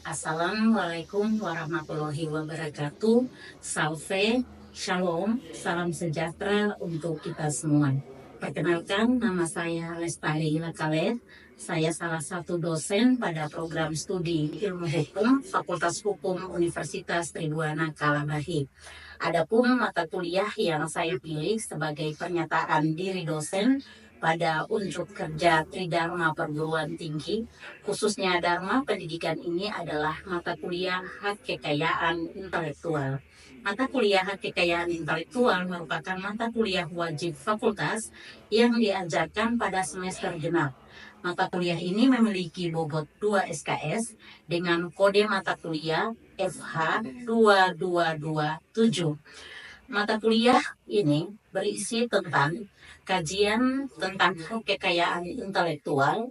Assalamualaikum warahmatullahi wabarakatuh. Salve, shalom, salam sejahtera untuk kita semua. Perkenalkan, nama saya Lestari Lakalet. Saya salah satu dosen pada program studi Ilmu Hukum Fakultas Hukum Universitas Tribuana Kalabahi. Adapun mata kuliah yang saya pilih sebagai pernyataan diri dosen pada unjuk kerja Tridharma Perguruan Tinggi, khususnya Dharma Pendidikan ini adalah mata kuliah Hak Kekayaan Intelektual. Mata kuliah Hak Kekayaan Intelektual merupakan mata kuliah wajib fakultas yang diajarkan pada semester genap. Mata kuliah ini memiliki bobot 2 SKS dengan kode mata kuliah FH 2227. Mata kuliah ini berisi tentang kajian tentang hak kekayaan intelektual,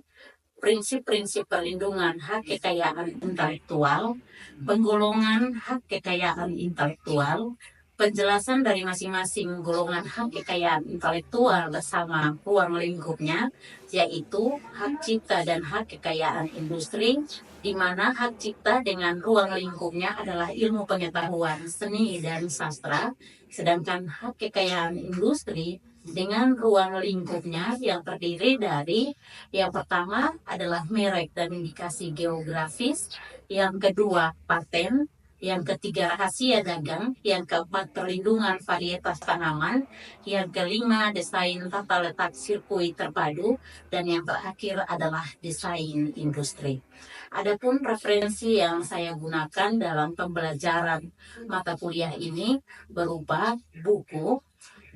prinsip-prinsip perlindungan hak kekayaan intelektual, penggolongan hak kekayaan intelektual, penjelasan dari masing-masing golongan hak kekayaan intelektual bersama ruang lingkupnya, yaitu hak cipta dan hak kekayaan industri, di mana hak cipta dengan ruang lingkupnya adalah ilmu pengetahuan seni dan sastra, sedangkan hak kekayaan industri dengan ruang lingkupnya yang terdiri dari yang pertama adalah merek dan indikasi geografis, yang kedua paten, yang ketiga rahasia dagang, yang keempat perlindungan varietas tanaman, yang kelima desain tata letak sirkuit terpadu, dan yang terakhir adalah desain industri. Adapun referensi yang saya gunakan dalam pembelajaran mata kuliah ini berupa buku,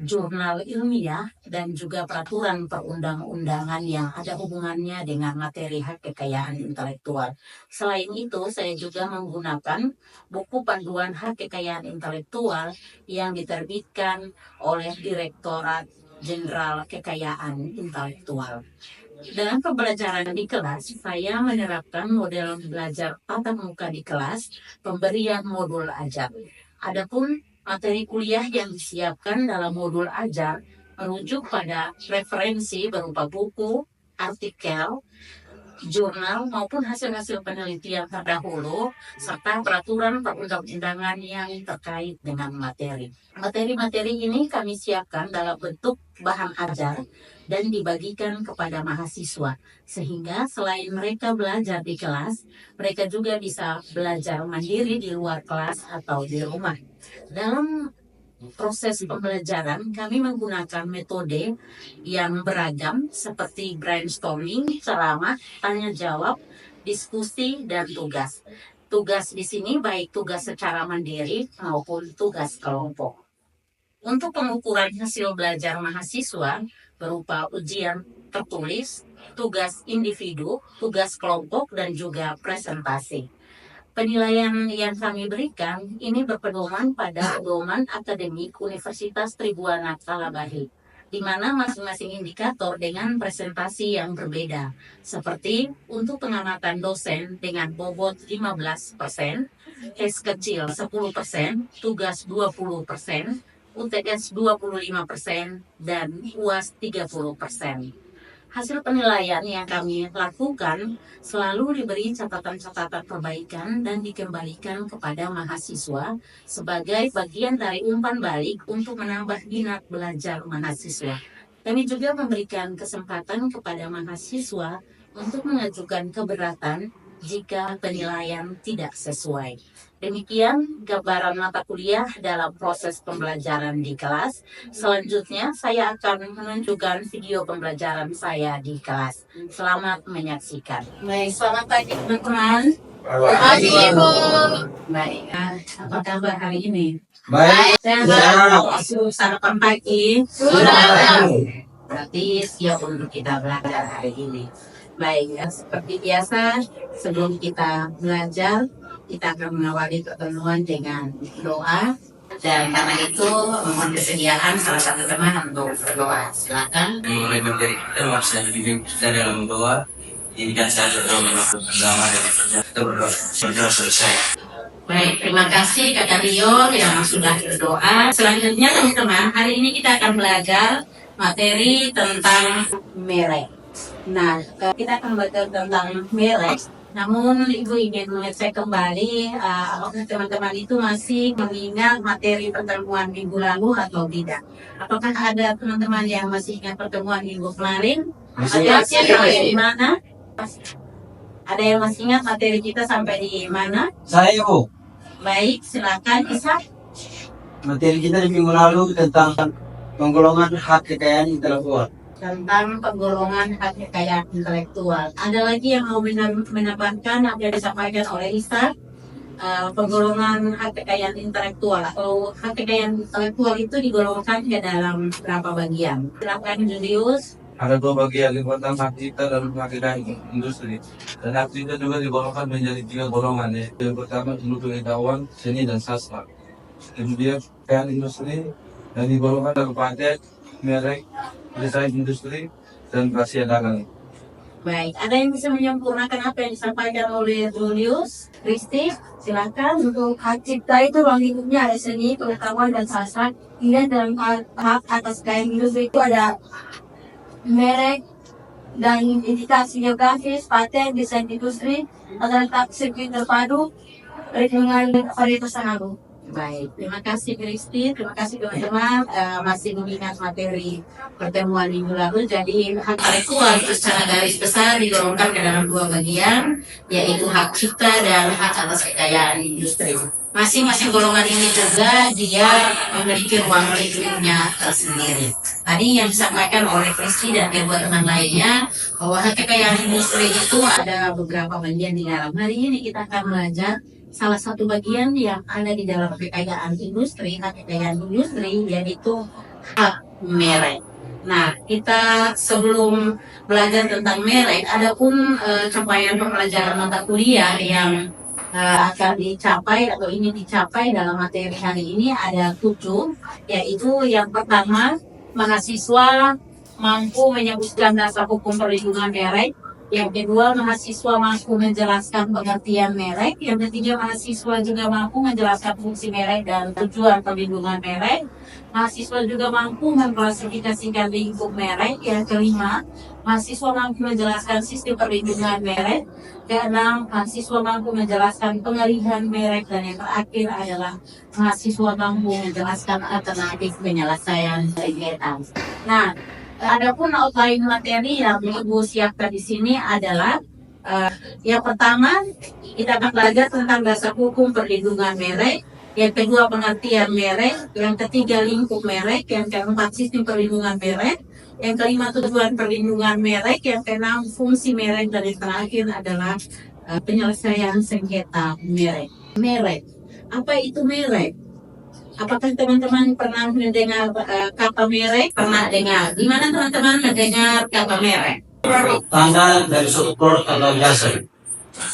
jurnal ilmiah, dan juga peraturan perundang-undangan yang ada hubungannya dengan materi hak kekayaan intelektual. Selain itu, saya juga menggunakan buku panduan hak kekayaan intelektual yang diterbitkan oleh Direktorat Jenderal Kekayaan Intelektual. Dalam pembelajaran di kelas, saya menerapkan model belajar tatap muka di kelas, pemberian modul ajar. Adapun materi kuliah yang disiapkan dalam modul ajar merujuk pada referensi berupa buku, artikel, jurnal maupun hasil-hasil penelitian terdahulu serta peraturan perundang-undangan yang terkait dengan materi. Materi-materi ini kami siapkan dalam bentuk bahan ajar dan dibagikan kepada mahasiswa, sehingga selain mereka belajar di kelas, mereka juga bisa belajar mandiri di luar kelas atau di rumah. Dalam proses pembelajaran, kami menggunakan metode yang beragam seperti brainstorming, ceramah, tanya jawab, diskusi, dan tugas. Tugas di sini baik tugas secara mandiri maupun tugas kelompok. Untuk pengukuran hasil belajar mahasiswa berupa ujian tertulis, tugas individu, tugas kelompok, dan juga presentasi. Penilaian yang kami berikan ini berpedoman pada pedoman akademik Universitas Tribuana Kalabahi, di mana masing-masing indikator dengan presentasi yang berbeda, seperti untuk pengamatan dosen dengan bobot 15%, S kecil 10%, tugas 20%, UTS 25%, dan UAS 30%. Hasil penilaian yang kami lakukan selalu diberi catatan-catatan perbaikan dan dikembalikan kepada mahasiswa sebagai bagian dari umpan balik untuk menambah minat belajar mahasiswa. Kami juga memberikan kesempatan kepada mahasiswa untuk mengajukan keberatan jika penilaian tidak sesuai. Demikian gambaran mata kuliah dalam proses pembelajaran di kelas. Selanjutnya saya akan menunjukkan video pembelajaran saya di kelas. Selamat menyaksikan. Baik, selamat pagi teman-teman. Pagi Ibu. Baik, apa kabar hari ini? Baik. Sehat. Sarapan pagi. Sudah. Berarti siap untuk kita belajar hari ini. Baik, ya, seperti biasa sebelum kita belajar, kita akan mengawali pertemuan dengan doa. Dan karena itu mohon kesediaan salah satu teman untuk berdoa. Silakan. Mulai menjadi kita masih bimbing kita dalam doa. Ini kan saya berdoa bersama dan kita berdoa selesai. Baik, terima kasih Kakak Rio yang sudah berdoa. Selanjutnya teman-teman, hari ini kita akan belajar materi tentang merek. Nah, kita akan belajar tentang merek Namun Ibu ingin mengecek kembali apakah teman-teman itu masih mengingat materi pertemuan minggu lalu atau tidak. Apakah ada teman-teman yang masih ingat pertemuan minggu kemarin? Masih Ada ingat. sampai di mana? Ada yang masih ingat materi kita sampai di mana? Saya Bu, Baik, silakan Ishak. materi kita di minggu lalu tentang penggolongan hak kekayaan intelektual. Tentang penggolongan hak kekayaan intelektual. Ada lagi yang mau menambahkan apa yang disampaikan oleh Ishak? Penggolongan hak kekayaan intelektual atau hak kekayaan intelektual itu digolongkan ke dalam berapa bagian? Silakan Julius. Ada dua bagian, yang pertama hak cipta dan hak kekayaan industri. Dan hak cipta juga digolongkan menjadi 3 golongan ya. Yang pertama ilmu pengetahuan, seni dan sastra. Kemudian kekayaan industri yang digolongkan dalam paten, merek, desain industri, dan rahasia dagang. Baik, ada yang bisa menyempurnakan apa yang disampaikan oleh Julius? Kristi, silakan. Untuk hak cipta itu ruang lingkupnya ada seni, pengetahuan, dan sastra. Kemudian dalam hak atas kekayaan industri itu ada merek dan indikasi geografis, paten, desain industri, tata letak sirkuit terpadu, perlindungan varietas tanaman. Baik, terima kasih Kristi, terima kasih teman-teman masih mengingat materi pertemuan minggu lalu. Jadi hak intelektual itu secara garis besar digolongkan ke dalam 2 bagian, yaitu hak cipta dan hak atas kekayaan industri. Masing-masing golongan ini juga dia memiliki ruang lingkupnya tersendiri. Tadi yang disampaikan oleh Kristi dan kedua teman lainnya bahwa hak kekayaan industri itu ada beberapa bagian di dalam. Hari ini kita akan belajar salah satu bagian yang ada di dalam kekayaan industri, hak kekayaan industri, yaitu hak merek. Nah, kita sebelum belajar tentang merek, ada pun capaian pembelajaran mata kuliah yang akan dicapai atau ingin dicapai dalam materi hari ini ada 7, yaitu yang pertama, mahasiswa mampu menyebutkan dasar hukum perlindungan merek. Yang kedua, mahasiswa mampu menjelaskan pengertian merek. Yang ketiga, mahasiswa juga mampu menjelaskan fungsi merek dan tujuan perlindungan merek. Mahasiswa juga mampu mengklasifikasikan lingkup merek. Yang kelima, mahasiswa mampu menjelaskan sistem perlindungan merek. Keenam, mahasiswa mampu menjelaskan pengalihan merek. Dan yang terakhir adalah mahasiswa mampu menjelaskan alternatif penyelesaian sengketa. Nah, adapun outline materi yang Ibu siapkan di sini adalah yang pertama kita akan belajar tentang dasar hukum perlindungan merek, yang kedua pengertian merek, yang ketiga lingkup merek, yang keempat sistem perlindungan merek, yang kelima tujuan perlindungan merek, yang keenam fungsi merek, dan yang terakhir adalah penyelesaian sengketa merek. Merek, apa itu merek? Apakah teman-teman pernah mendengar kata merek? Pernah dengar. Di mana teman-teman mendengar kata merek? Tanda dari suatu produk atau jasa.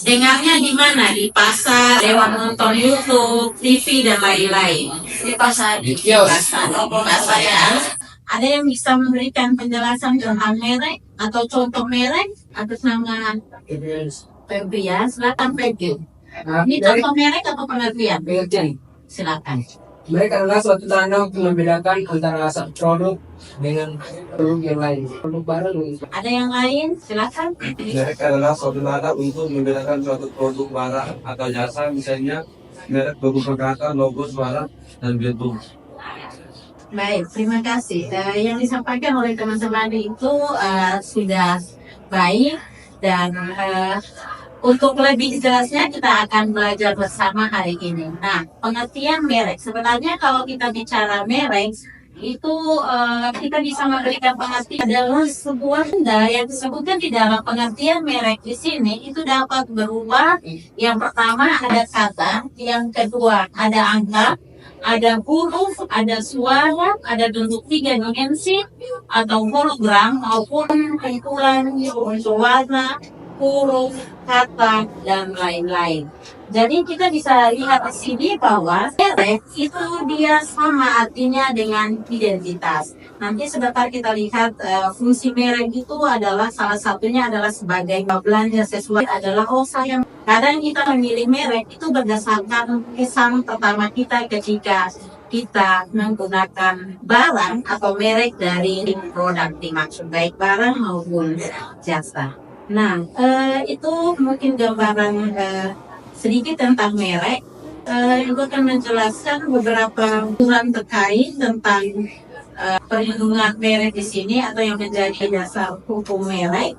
Dengarnya di mana? Di pasar, lewat nonton YouTube, TV, dan lain-lain. Di pasar. Di kios. Pasar ya. Ada yang bisa memberikan penjelasan tentang merek atau contoh merek atas nama Febrian? Silakan Febrian. Ini contoh merek atau pengertian? Silakan. Mereka adalah suatu tanda untuk membedakan antara satu produk dengan produk yang lain. Produk barang. Ada yang lain? Silakan. Merek adalah suatu tanda untuk membedakan suatu produk barang atau jasa, misalnya merek, logo perkataan, logo suara, dan bentuk. Baik, terima kasih. Yang disampaikan oleh teman-teman itu sudah baik dan untuk lebih jelasnya kita akan belajar bersama hari ini. Nah, pengertian merek. Sebenarnya kalau kita bicara merek, itu kita bisa memberikan pengertian adalah sebuah benda yang disebutkan di dalam pengertian merek di sini itu dapat berubah. Yang pertama ada kata, yang kedua ada angka, ada huruf, ada suara, ada bentuk 3 dimensi atau hologram maupun kumpulan unsur warna, huruf, kata, dan lain-lain. Jadi kita bisa lihat di sini bahwa merek itu dia sama artinya dengan identitas. Nanti sebentar kita lihat fungsi merek itu adalah salah satunya adalah sebagai belanja sesuai adalah saya. Kadang kita memilih merek itu berdasarkan kesan pertama kita ketika kita menggunakan barang atau merek dari produk dimaksud baik barang maupun jasa. Nah, itu mungkin gambaran sedikit tentang merek. Ibu akan menjelaskan beberapa aturan terkait tentang perlindungan merek di sini atau yang menjadi dasar hukum merek.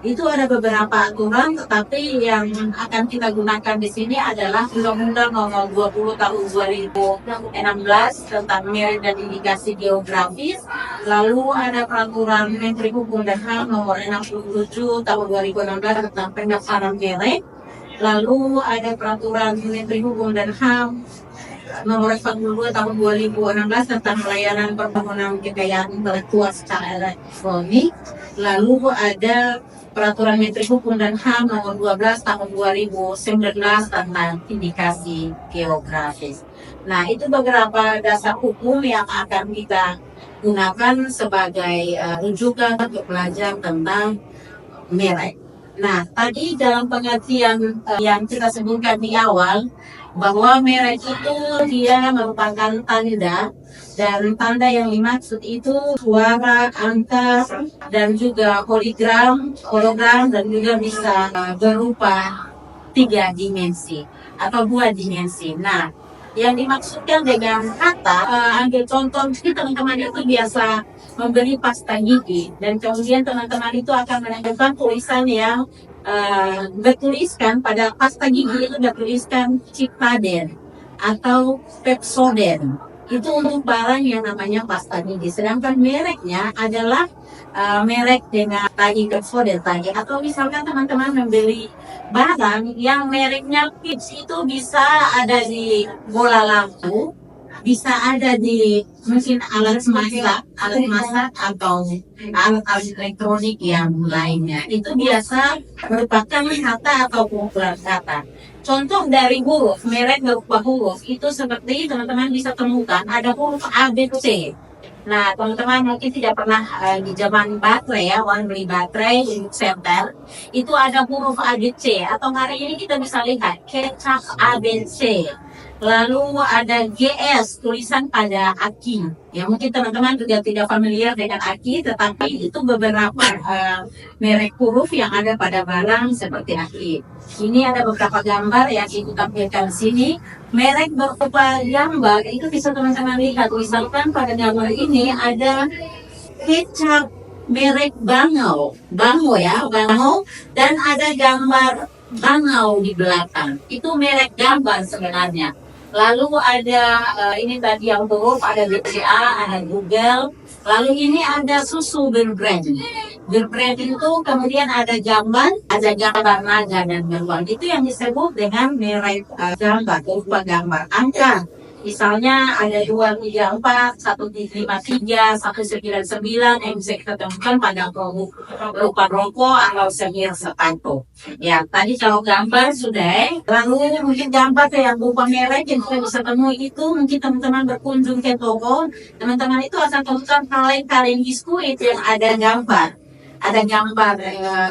Itu ada beberapa aturan, tetapi yang akan kita gunakan di sini adalah Undang-Undang Nomor 20 Tahun 2016 tentang merek dan indikasi geografis. Lalu ada Peraturan Menteri Hukum dan HAM Nomor 67 Tahun 2016 tentang pendaftaran merek. Lalu ada Peraturan Menteri Hukum dan HAM Nomor 42 Tahun 2016 tentang pelayanan permohonan kekayaan intelektual secara elektronik. Lalu ada Peraturan Menteri Hukum dan HAM Nomor 12 Tahun 2019 tentang indikasi geografis. Nah, itu beberapa dasar hukum yang akan kita gunakan sebagai rujukan untuk belajar tentang merek. Nah, tadi dalam pengertian yang kita sebutkan di awal, bahwa merek itu dia merupakan tanda, dan tanda yang dimaksud itu suara, angka, dan juga hologram, dan juga bisa berupa 3 dimensi atau 2 dimensi. Nah, yang dimaksudkan dengan kata, ambil contoh, teman-teman itu biasa membeli pasta gigi, dan kemudian teman-teman itu akan menanyakan tulisan yang bertuliskan pada pasta gigi itu bertuliskan Ciptaden atau Pepsodent. Itu untuk barang yang namanya pasta gigi. Sedangkan mereknya adalah merek dengan tadi Pepsodent tadi. Atau misalkan teman-teman membeli barang yang mereknya Pips, itu bisa ada di bola lampu, bisa ada di mungkin alat masak atau alat elektronik yang lainnya. Itu biasa merupakan kata atau kumpulan kata. Contoh dari huruf, merek berupa huruf itu seperti teman-teman bisa temukan ada huruf A, B, C. Nah, teman-teman mungkin tidak pernah di zaman baterai ya, orang beli baterai di center, itu ada huruf A, B, C. Atau hari ini kita bisa lihat kecap A, B, C. Lalu ada GS, tulisan pada aki. Ya, mungkin teman-teman juga tidak familiar dengan aki, tetapi itu beberapa merek huruf yang ada pada barang seperti aki. Ini ada beberapa gambar yang kita tampilkan di sini. Merek berupa gambar, itu bisa teman-teman lihat. Misalkan pada gambar ini ada kecap merek Bangau ya, Bangau, dan ada gambar Bangau di belakang. Itu merek gambar sebenarnya. Lalu ada ini tadi yang huruf, ada BCA, ada Google. Lalu ini ada susu Bear Brand. Bear Brand itu kemudian ada gambar naga dan beruang. Itu yang disebut dengan merek gambar, berupa gambar angka. Misalnya ada 234, 153, 199 yang bisa kita temukan pada produk berupa rokok atau semir sepatu. Ya, tadi kalau gambar sudah. Lalu mungkin gambar yang berupa merek yang kita bisa temui itu mungkin teman-teman berkunjung ke toko, teman-teman itu akan temukan kaleng-kaleng biskuit yang ada gambar. Ada gambar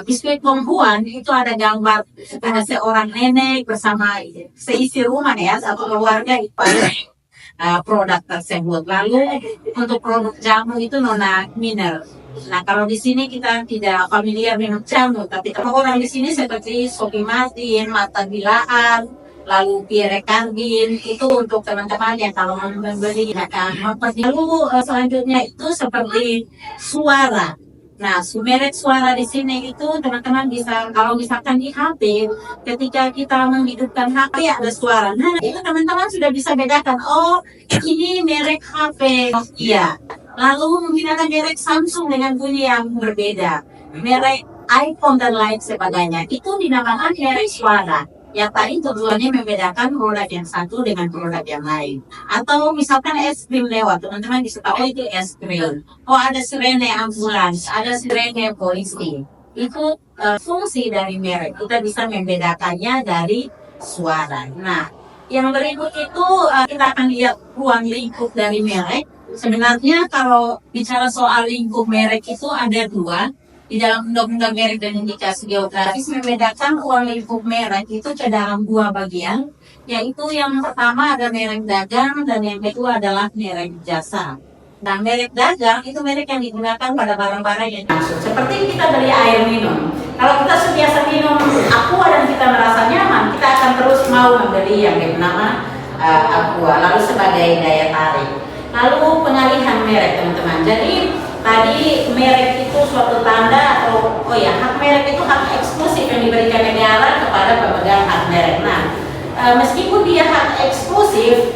biskuit Ponghuan, itu ada gambar ada seorang nenek bersama seisi rumah ya, satu keluarga pakai produk tersebut. Lalu untuk produk jamu itu Nona Miner. Nah, kalau di sini kita tidak familiar dengan jamu, tapi kalau orang di sini seperti Sophie Martin, Mata Bilaan, lalu Pierre Cardin, itu untuk teman-teman yang kalau membeli lalu selanjutnya itu seperti suara. Nah, merek suara di sini itu teman-teman bisa, kalau misalkan di HP, ketika kita menghidupkan HP ada suara. Nah, itu teman-teman sudah bisa bedakan, oh ini merek HP Nokia. Lalu mungkin ada merek Samsung dengan bunyi yang berbeda. Merek iPhone dan lain sebagainya. Itu dinamakan merek suara. Yang tadi tujuannya membedakan produk yang satu dengan produk yang lain. Atau misalkan es krim lewat, teman-teman bisa tahu itu es krim. Oh, ada sirene ambulans, ada sirene polisi. Itu fungsi dari merek. Kita bisa membedakannya dari suara. Nah, yang berikut itu kita akan lihat ruang lingkup dari merek. Sebenarnya kalau bicara soal lingkup merek itu ada 2. Di dalam undang-undang merek dan indikasi geografis membedakan ruang lingkup merek itu ke dalam 2 bagian, yaitu yang pertama ada merek dagang dan yang kedua adalah merek jasa. Nah, merek dagang itu merek yang digunakan pada barang-barang yang masuk. Seperti kita beli air minum. Kalau kita biasa minum aqua dan kita merasa nyaman, kita akan terus mau membeli yang bernama aqua, lalu sebagai daya tarik. Lalu pengalihan merek teman-teman. Jadi tadi merek itu suatu tanda atau hak merek itu hak eksklusif yang diberikan negara kepada pemegang hak merek. Nah, meskipun dia hak eksklusif,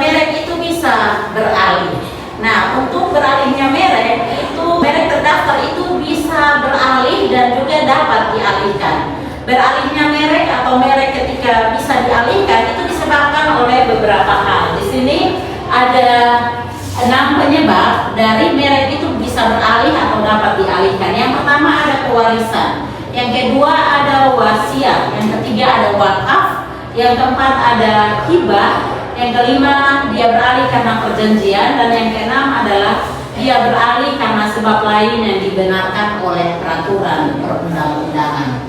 merek itu bisa beralih. Nah, untuk beralihnya merek itu merek terdaftar itu bisa beralih dan juga dapat dialihkan. Beralihnya merek atau merek ketika bisa dialihkan itu disebabkan oleh beberapa hal. Di sini ada 6 penyebab dari merek itu bisa beralih atau dapat dialihkan. Yang pertama ada pewarisan, yang kedua ada wasiat, yang ketiga ada wakaf, yang keempat ada hibah, yang kelima dia beralih karena perjanjian, dan yang keenam adalah dia beralih karena sebab lain yang dibenarkan oleh peraturan perundang-undangan.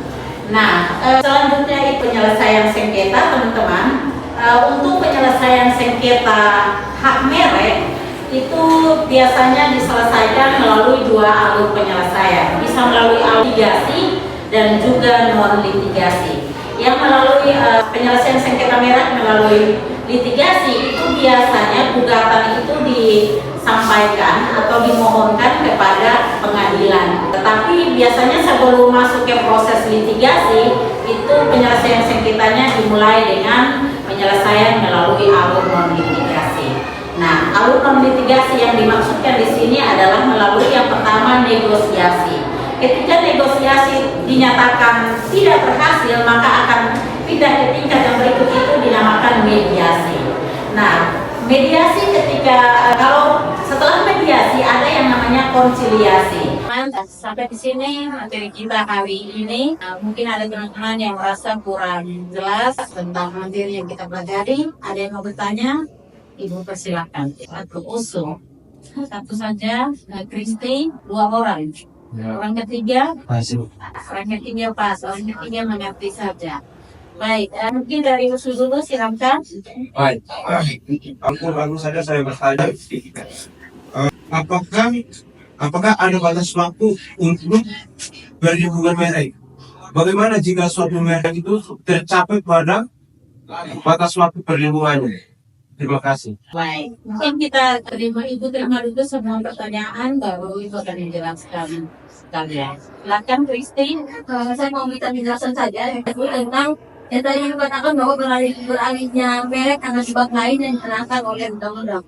Nah, selanjutnya itu penyelesaian sengketa teman-teman. Untuk penyelesaian sengketa hak merek itu biasanya diselesaikan melalui 2 alur penyelesaian, bisa melalui litigasi dan juga non litigasi. Yang melalui penyelesaian sengketa merek melalui litigasi itu biasanya gugatan itu disampaikan atau dimohonkan kepada pengadilan. Tetapi biasanya sebelum masuk ke proses litigasi itu penyelesaian sengketanya dimulai dengan penyelesaian melalui alur non litigasi. Nah, alur non litigasi yang dimaksudkan di sini adalah melalui yang pertama negosiasi. Ketika negosiasi dinyatakan tidak berhasil, maka akan pindah ke tingkat yang berikut itu dinamakan mediasi. Nah, mediasi ketika kalau setelah mediasi ada yang namanya konsiliasi. Sampai di sini materi kita hari ini. Mungkin ada teman-teman yang merasa kurang jelas tentang materi yang kita pelajari. Ada yang mau bertanya? Ibu persilakan. Satu usul, satu saja. Kristi, 2 orang. Orang ketiga, orang ketiga pas, orang ketiga mengerti saja. Baik, mungkin dari usul dulu silakan. Baik, aku baru saja saya bertanya, apakah ada batas waktu untuk perlindungan merek? Bagaimana jika suatu merek itu tercapai pada batas waktu perlindungannya? Terima kasih. Baik, mungkin kita terima dulu semua pertanyaan, baru Ibu akan menjelaskan sekalian. Silakan Kristi. Saya mau minta penjelasan saja tentang yang tadi Ibu katakan bahwa beralihnya merek karena sebab lain yang diterangkan oleh undang-undang.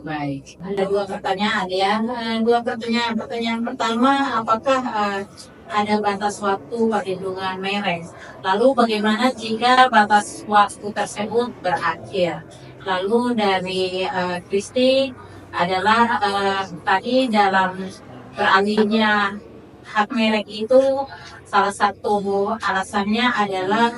Baik, ada 2 pertanyaan ya. 2 pertanyaan. Pertanyaan pertama, apakah ada batas waktu perlindungan merek? Lalu bagaimana jika batas waktu tersebut berakhir? Lalu dari Kristi adalah tadi dalam beralihnya hak merek itu salah satu alasannya adalah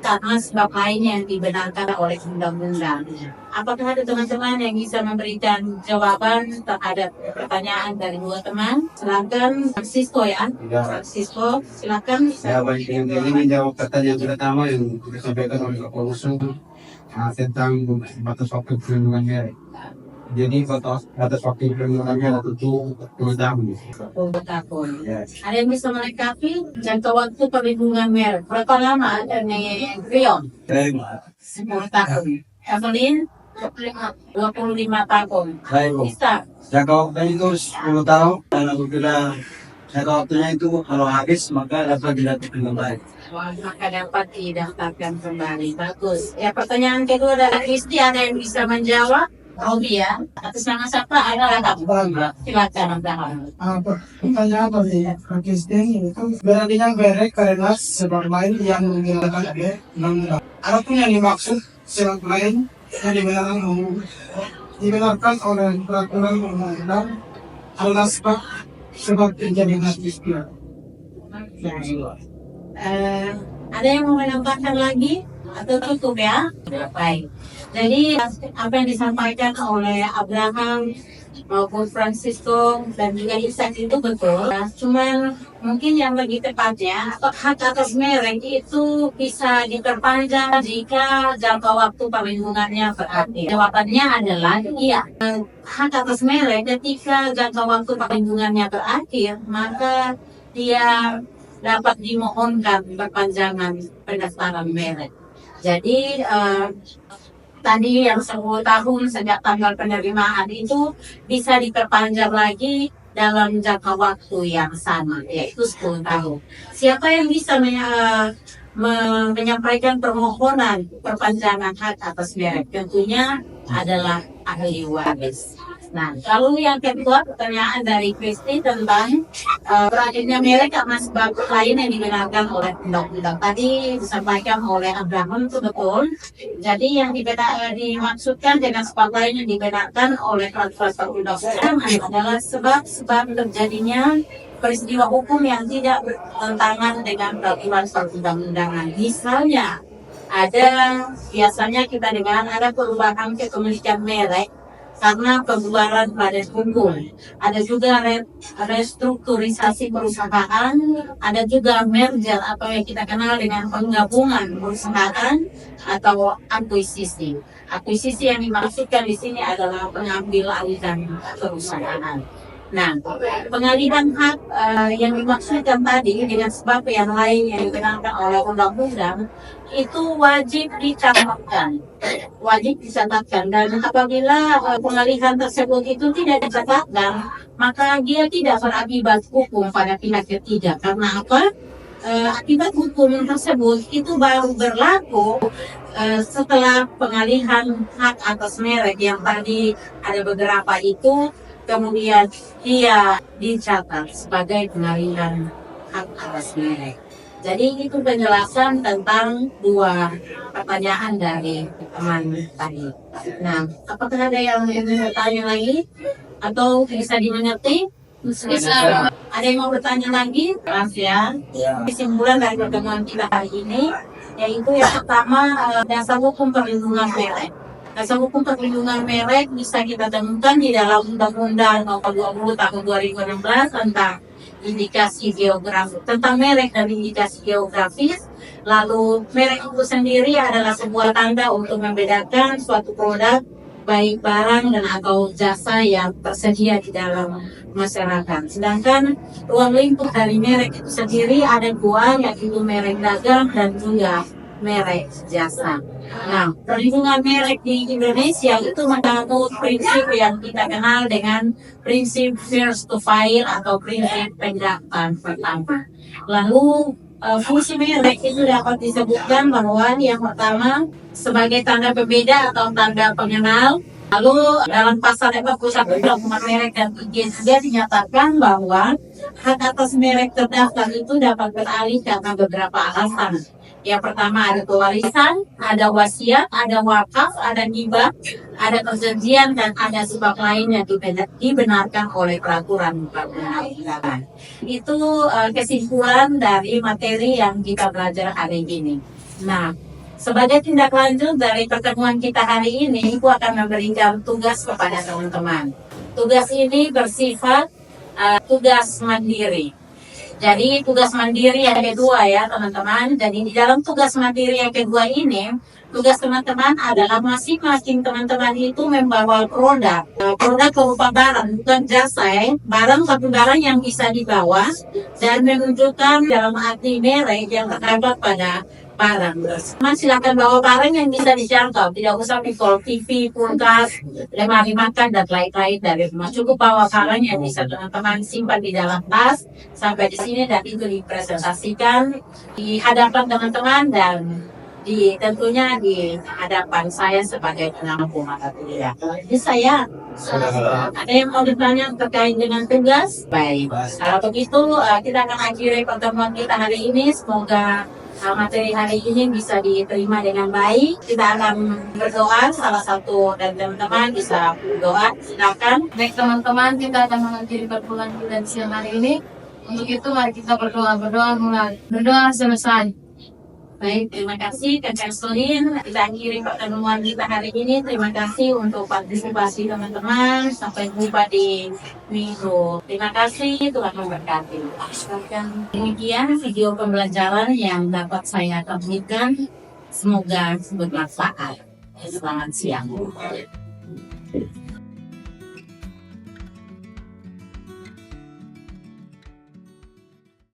karena sebab lain yang dibenarkan oleh undang-undang. Apakah ada teman-teman yang bisa memberikan jawaban terhadap pertanyaan dari 2 teman? Silakan Francisco ya. Francisco, silakan. Ya, baik, yang ini jawab pertanyaan pertama yang disampaikan oleh Bapak Usul tentang batas waktu perlindungan merek. Jadi batas waktu perlindungannya itu 2 tahun. 2 tahun. Ya. Ada yang bisa melengkapi jangka waktu perlindungan merek? Berapa lama nih Rion? 10 tahun. Evelyn? 25 tahun. Baik, Bu. Bisa? Jangka waktunya itu 10 tahun dan apabila jangka waktunya itu kalau habis maka dapat dilakukan kembali. Maka dapat didaftarkan kembali. Bagus. Ya, pertanyaan kedua dari Kristi, ada yang bisa menjawab? Robi ya. Atas nama siapa? Ada lengkap. Silakan Pertanyaan dari Kristen itu berarti merek karena sebab lain yang menggunakan undang-undang. Adapun yang dimaksud sebab lain yang dibenarkan oleh peraturan undang-undang adalah sebab terjadinya peristiwa. Ada yang mau menambahkan lagi atau cukup ya? Baik. Jadi apa yang disampaikan oleh Abraham maupun Francisco dan juga Ishak itu betul. Cuman mungkin yang lebih tepatnya hak atas merek itu bisa diperpanjang jika jangka waktu perlindungannya berakhir. Jawabannya adalah iya. Hak atas merek ketika jangka waktu perlindungannya berakhir, maka dia dapat dimohonkan perpanjangan pendaftaran merek. Jadi tadi yang 10 tahun sejak tanggal penerimaan itu bisa diperpanjang lagi dalam jangka waktu yang sama, yaitu 10 tahun. Siapa yang bisa menyampaikan permohonan perpanjangan hak atas merek? Tentunya adalah ahli waris. Nah, lalu yang kedua pertanyaan dari Kristi tentang berakhirnya merek karena sebab lain yang dibenarkan oleh undang-undang. Tadi disampaikan oleh Abraham itu betul. Jadi yang dimaksudkan dengan sebab lain yang dibenarkan oleh peraturan perundang-undangan adalah sebab-sebab terjadinya peristiwa hukum yang tidak bertentangan dengan peraturan perundang-undangan. Misalnya, biasanya kita dengar ada perubahan kepemilikan merek karena pembubaran badan hukum. Ada juga restrukturisasi perusahaan, ada juga merger atau yang kita kenal dengan penggabungan perusahaan atau akuisisi. Akuisisi yang dimaksudkan di sini adalah pengambil alihan perusahaan. Nah, pengalihan hak yang dimaksudkan tadi dengan sebab yang lain yang dikenalkan oleh undang-undang itu wajib dicatatkan. Dan apabila pengalihan tersebut itu tidak dicatatkan, maka dia tidak berakibat hukum pada pihak ketiga. Karena apa? Akibat hukum tersebut itu baru berlaku setelah pengalihan hak atas merek yang tadi ada beberapa itu, kemudian dia dicatat sebagai pengalihan hak atas merek. Jadi itu penjelasan tentang dua pertanyaan dari teman tadi. Nah, apakah ada yang ingin bertanya lagi? Atau bisa dimengerti? Bisa. Ada yang mau bertanya lagi? Maaf ya. Kesimpulan dari pertemuan kita hari ini, yaitu yang pertama dasar hukum perlindungan merek. Dasar hukum perlindungan merek bisa kita temukan di dalam Undang-Undang Nomor 20 Tahun 2016 tentang indikasi geografis, tentang merek dan indikasi geografis. Lalu merek itu sendiri adalah sebuah tanda untuk membedakan suatu produk, baik barang dan atau jasa yang tersedia di dalam masyarakat. Sedangkan ruang lingkup dari merek itu sendiri ada dua, yaitu merek dagang dan juga merek jasa. Nah, perlindungan merek di Indonesia itu menganut prinsip yang kita kenal dengan prinsip first to file atau prinsip pendaftaran pertama. Lalu fungsi merek itu dapat disebutkan bahwa yang pertama sebagai tanda pembeda atau tanda pengenal. Lalu dalam pasal 41 Undang-Undang Merek dan Izin juga dinyatakan bahwa hak atas merek terdaftar itu dapat beralih karena beberapa alasan. Yang pertama ada pewarisan, ada wasiat, ada wakaf, ada hibah, ada perjanjian, dan ada sebab lain yang dibenarkan oleh peraturan perundang-undangan. Itu kesimpulan dari materi yang kita belajar hari ini. Nah, sebagai tindak lanjut dari pertemuan kita hari ini, Ibu akan memberikan tugas kepada teman-teman. Tugas ini bersifat tugas mandiri. Jadi tugas mandiri yang kedua ya teman-teman. Jadi di dalam tugas mandiri yang kedua ini, tugas teman-teman adalah masing-masing teman-teman itu membawa produk. Produk berupa barang, bukan jasa ya. Barang satu barang yang bisa dibawa dan menunjukkan dalam arti merek yang terdapat pada barang. Teman silakan bawa barang yang bisa dijangkau, tidak usah pikul TV, kulkas, lemari makan dan lain-lain dari rumah. Cukup bawa barang yang bisa teman-teman simpan di dalam tas sampai di sini dan itu dipresentasikan di hadapan teman-teman dan tentunya di hadapan saya sebagai pengampu mata kuliah. Jadi saya ada yang mau ditanya terkait dengan tugas? Baik. Kalau begitu kita akan akhiri pertemuan kita hari ini. Semoga materi hari ini bisa diterima dengan baik. Kita akan berdoa, salah satu dan teman-teman bisa berdoa. Silakan. Baik teman-teman, kita akan mengakhiri pertemuan kita di siang hari ini. Untuk itu mari kita berdoa mulai. Berdoa selesai. Baik, terima kasih Kak Selin. Kita akhiri pertemuan kita hari ini. Terima kasih untuk partisipasi teman-teman. Sampai jumpa di minggu. Terima kasih, Tuhan memberkati. Demikian video pembelajaran yang dapat saya tampilkan. Semoga bermanfaat. Selamat siang.